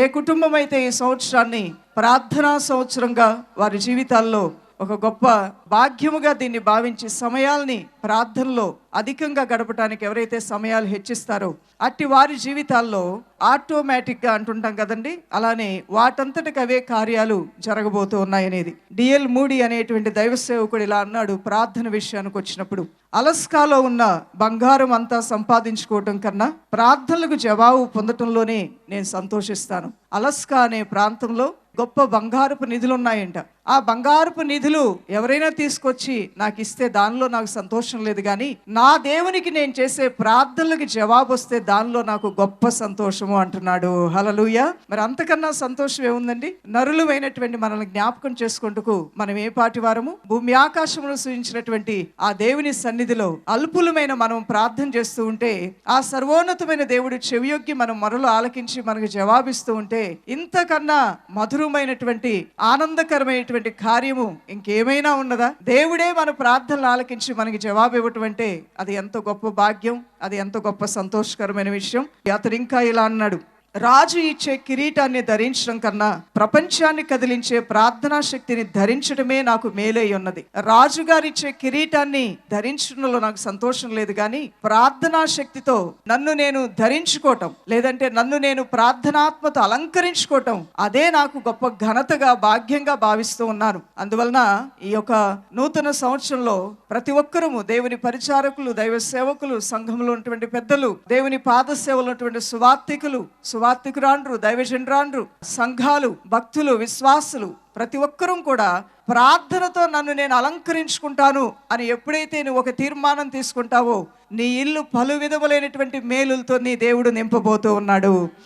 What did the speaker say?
ఏ కుటుంబం అయితే ఈ సంవత్సరాన్ని ప్రార్థనా సంవత్సరంగా వారి జీవితాల్లో ఒక గొప్ప భాగ్యముగా దీన్ని భావించి సమయాల్ని ప్రార్థనలో అధికంగా గడపడానికి ఎవరైతే సమయాలు హెచ్చిస్తారో అట్టి వారి జీవితాల్లో ఆటోమేటిక్గా అంటుంటాం కదండి, అలానే వాటంతటికి అవే కార్యాలు జరగబోతూ ఉన్నాయనేది. డిఎల్ మూడీ అనేటువంటి దైవ సేవకుడు ఇలా అన్నాడు ప్రార్థన విషయానికి వచ్చినప్పుడు, అలస్కాలో ఉన్న బంగారం అంతా సంపాదించుకోవటం కన్నా ప్రార్థనలకు జవాబు పొందటంలోనే నేను సంతోషిస్తాను. అలస్కా అనే ప్రాంతంలో గొప్ప బంగారపు నిధులు ఉన్నాయంట. ఆ బంగారపు నిధులు ఎవరైనా తీసుకొచ్చి నాకు ఇస్తే దానిలో నాకు సంతోషం లేదు, కానీ నా దేవునికి నేను చేసే ప్రార్థనలకు జవాబు వస్తే దానిలో నాకు గొప్ప సంతోషము అంటున్నాడు. హల్లెలూయా. మరి అంతకన్నా సంతోషం ఏముందండి? నరులమైనటువంటి మనల్ని జ్ఞాపకం చేసుకుంటూ మనం ఏ పాటి వారము? భూమి ఆకాశమును సృజించినటువంటి ఆ దేవుని సన్నిధిలో అల్పులమైన మనం ప్రార్థన చేస్తూ ఉంటే ఆ సర్వోన్నతమైన దేవుడు చెవియొగ్గి మనం మొరలు ఆలకించి మనకు జవాబిస్తూ ఉంటే ఇంతకన్నా మధురమైనటువంటి ఆనందకరమైనటువంటి కార్యము ఇంకేమైనా ఉన్నదా? దేవుడే మన ప్రార్థనలు ఆలకించి మనకి జవాబు ఇవ్వటం అంటే అది ఎంత గొప్ప భాగ్యం, అది ఎంత గొప్ప సంతోషకరమైన విషయం. అతడు ఇంకా ఇలా అన్నాడు, రాజు ఇచ్చే కిరీటాన్ని ధరించడం కన్నా ప్రపంచాన్ని కదిలించే ప్రార్థనా శక్తిని ధరించడమే నాకు మేలై ఉన్నది. రాజుగారు ఇచ్చే కిరీటాన్ని ధరించడంలో నాకు సంతోషం లేదు, కానీ ప్రార్థనా శక్తితో నన్ను నేను ధరించుకోవటం, లేదంటే నన్ను నేను ప్రార్థనాత్మతో అలంకరించుకోవటం, అదే నాకు గొప్ప ఘనతగా భాగ్యంగా భావిస్తూ ఉన్నాను. అందువలన ఈ యొక్క నూతన సంవత్సరంలో ప్రతి ఒక్కరూ దేవుని పరిచారకులు, దైవ సేవకులు, సంఘంలో ఉన్నటువంటి పెద్దలు, దేవుని పాద సేవలు ఉన్నటువంటి సువార్తికురాండ్రు, దైవజనురాండ్రు, సంఘాలు, భక్తులు, విశ్వాసులు ప్రతి ఒక్కరూ కూడా ప్రార్థనతో నన్ను నేను అలంకరించుకుంటాను అని ఎప్పుడైతే నువ్వు ఒక తీర్మానం తీసుకుంటావో నీ ఇల్లు పలు విధములైనటువంటి మేలులతో నీ దేవుడు నింపబోతూ ఉన్నాడు.